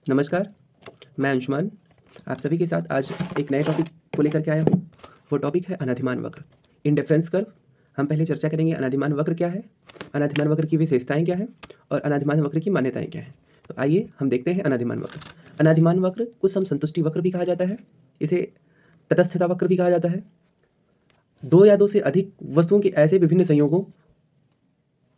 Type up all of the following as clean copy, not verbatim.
नमस्कार, मैं अंशुमान आप सभी के साथ आज एक नए टॉपिक को लेकर के आया हूँ। वो टॉपिक है अनाधिमान वक्र। इन डिफरेंस कर्व हम पहले चर्चा करेंगे अनाधिमान वक्र क्या है, अनाधिमान वक्र की विशेषताएँ क्या हैं और अनाधिमान वक्र की मान्यताएँ क्या हैं। तो आइए हम देखते हैं अनाधिमान वक्र। अनाधिमान वक्र को समसंतुष्टि वक्र भी कहा जाता है, इसे तटस्थता वक्र भी कहा जाता है। दो या दो से अधिक वस्तुओं के ऐसे विभिन्न संयोगों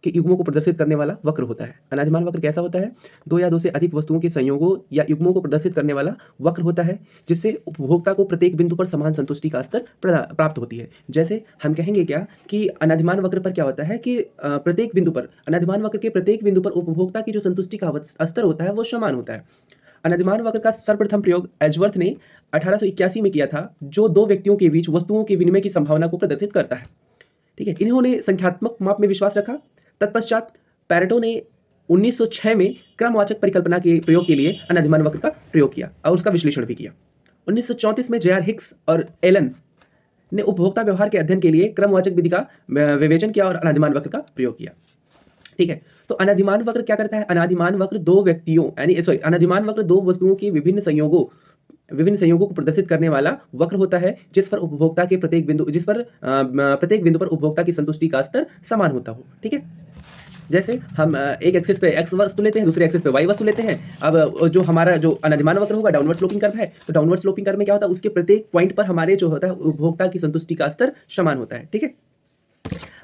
के युग्मों को प्रदर्शित करने वाला वक्र होता है। अनाधिमान वक्र कैसा होता है? दो या दो से अधिक वस्तुओं के संयोगों या युग्मों को प्रदर्शित करने वाला वक्र होता है, जिससे उपभोक्ता को प्रत्येक बिंदु पर समान संतुष्टि का स्तर प्राप्त होती है। जैसे हम कहेंगे क्या कि अनाधिमान वक्र पर क्या होता है कि प्रत्येक बिंदु पर अनाधिमान वक्र के प्रत्येक बिंदु पर उपभोक्ता की जो संतुष्टि का स्तर होता है वो समान होता है। अनाधिमान वक्र का सर्वप्रथम प्रयोग एजवर्थ ने 1881 में किया था, जो दो व्यक्तियों के बीच वस्तुओं के विनिमय की संभावना को प्रदर्शित करता है। ठीक है, इन्होंने संख्यात्मक माप में विश्वास रखा। तत्पश्चात पैरेटो ने 1906 में क्रमवाचक परिकल्पना के प्रयोग के लिए अनाधिमान वक्र का प्रयोग किया और उसका विश्लेषण भी किया। 1934 में जे.आर. हिक्स और एलन ने उपभोक्ता व्यवहार के अध्ययन के लिए क्रमवाचक विधि का विवेचन किया और अनाधिमान वक्र का प्रयोग किया। ठीक है, तो अनाधिमान वक्र क्या करता है? अनाधिमान वक्र दो व्यक्तियों अनाधिमान वक्र दो वस्तुओं के विभिन्न संयोगों को प्रदर्शित करने वाला वक्र होता है, जिस पर प्रत्येक बिंदु पर उपभोक्ता की संतुष्टि का स्तर समान होता हो। ठीक है, जैसे हम एक एक्सिस पे x वस्तु लेते हैं, दूसरे एक्सिस पे y वस्तु लेते हैं। अब जो हमारा जो अनाधिमान वक्र होगा डाउनवर्ड स्लोपिंग कर्व है, तो डाउनवर्ड स्लोपिंग कर्व में क्या होता है? उसके प्रत्येक पॉइंट पर हमारे जो होता है उपभोक्ता की संतुष्टि का स्तर समान होता है। ठीक है,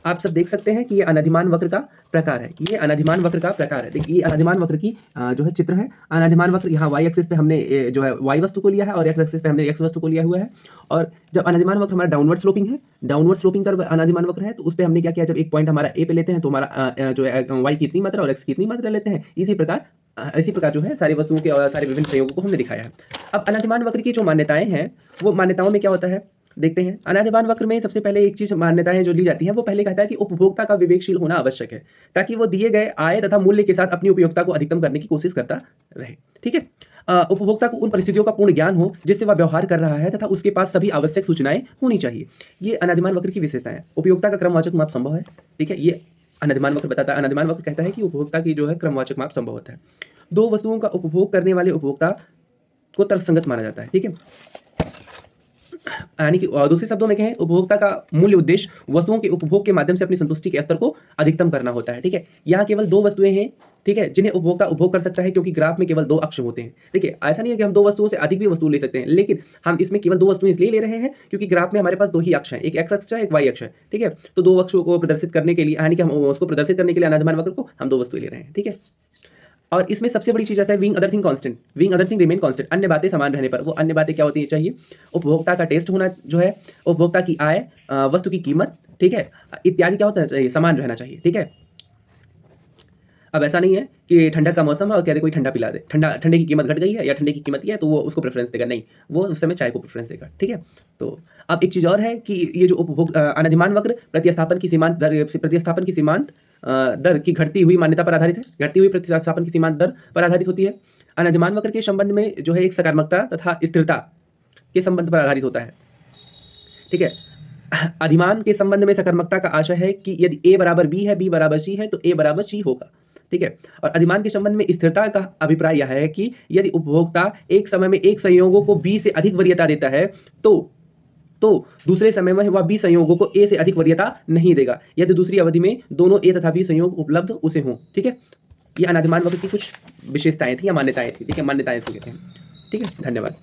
आप सब देख सकते हैं कि ये अनाधिमान वक्र का प्रकार है। ये अनाधिमान वक्र का प्रकार है। देखिए, ये अनाधिमान वक्र की जो है चित्र है। अनाधिमान वक्र यहाँ y एक्सिस पे हमने जो है y वस्तु को लिया है और x एक्सिस पे हमने x वस्तु को लिया हुआ है। और जब अनाधिमान वक्र हमारा डाउनवर्ड स्लोपिंग है, डाउनवर्ड स्लोपिंग कर्व अनाधिमान वक्र है, तो उस पे हमने क्या किया? जब एक पॉइंट हमारा a पे लेते हैं तो हमारा जो है y की इतनी मात्रा और x की इतनी मात्रा लेते हैं। इसी प्रकार जो है सारी वस्तुओं के और सारे विभिन्न संयोगों को हमने दिखाया है। अब अनाधिमान वक्र की जो मान्यताएं हैं, वो मान्यताओं में क्या होता है देखते हैं। अनाधिमान वक्र में सबसे पहले एक चीज मान्यताएं जो ली जाती हैं, वो पहले कहता है कि उपभोक्ता का विवेकशील होना आवश्यक है, ताकि वो दिए गए आय तथा मूल्य के साथ अपनी उपयोगिता को अधिकतम करने की कोशिश करता रहे। ठीक है, उपभोक्ता को उन परिस्थितियों का पूर्ण ज्ञान हो जिससे वह व्यवहार कर रहा है तथा उसके पास सभी आवश्यक सूचनाएं होनी चाहिए। ये अनाधिमान वक्र की विशेषता है। उपयोगिता का क्रमवाचक माप संभव है। ठीक है, ये अनाधिमान वक्र बताता है। अनाधिमान वक्र कहता है कि उपभोक्ता की जो है क्रमवाचक माप संभव होता है। दो वस्तुओं का उपभोग करने वाले उपभोक्ता को तर्कसंगत माना जाता है। ठीक है, यानी कि दूसरे शब्दों में कहें, उपभोक्ता का मूल्य उद्देश्य वस्तुओं के उपभोग के माध्यम से अपनी संतुष्टि के स्तर को अधिकतम करना होता है। ठीक है, यहाँ केवल दो वस्तुएं हैं, ठीक है, जिन्हें उपभोक्ता उपभोग कर सकता है, क्योंकि ग्राफ में केवल दो अक्ष होते हैं। देखिए, ऐसा नहीं है कि हम दो वस्तुओं से अधिक भी वस्तु ले सकते हैं, लेकिन हम इसमें केवल दो वस्तुएं इसलिए ले रहे हैं क्योंकि ग्राफ में हमारे पास दो ही अक्ष हैं, एक एक्स अक्ष है, एक वाई अक्ष है। ठीक है, तो दो अक्षों को प्रदर्शित करने के लिए, यानी कि हम उसको प्रदर्शित करने के लिए अनाधिमान वक्र को हम दो वस्तुएं ले रहे हैं। ठीक है, और इसमें सबसे बड़ी चीज आता है wing other thing constant, wing other thing remain constant. अन्य बातें समान रहने पर, वो अन्य बातें क्या होती चाहिए? उपभोक्ता का टेस्ट होना जो है, उपभोक्ता की आय, वस्तु की कीमत, ठीक है, इत्यादि क्या होता चाहिए? समान रहना चाहिए। ठीक है, अब ऐसा नहीं है कि ठंडक का मौसम है और कह दे कोई ठंडा पिला दे, ठंडे की कीमत घट गई है या ठंडे की कीमत ये है तो वो उसको प्रेफरेंस देगा, नहीं, वो उस समय चाय को प्रेफरेंस देगा। ठीक है, तो अब एक चीज और है कि ये जो अनाधिमान वक्र प्रतिस्थापन की सीमांत दर की घटती हुई मान्यता पर आधारित है, घटती हुई प्रतिस्थापन की सीमांत दर पर आधारित होती है। अनाधिमान वक्र के संबंध में जो है एक सकारात्मकता तथा स्थिरता के संबंध पर आधारित होता है। ठीक है, अधिमान के संबंध में सकारात्मकता का आशय है कि यदि a बराबर b है, b बराबर c है, तो a बराबर c होगा। ठीक है, और अधिमान के संबंध में स्थिरता का अभिप्राय यह है कि यदि उपभोक्ता एक समय में एक संयोगों को b से अधिक वरीयता देता है, तो दूसरे समय में वह b संयोगों को a से अधिक वरीयता नहीं देगा, यदि दूसरी अवधि में दोनों a तथा b संयोग उपलब्ध उसे हों। ठीक है, ये अनाधिमान वक्र की कुछ विशेषताएं थी या मान्यताएं थी। ठीक है, मान्यताएं इसको कहते हैं। ठीक है, धन्यवाद।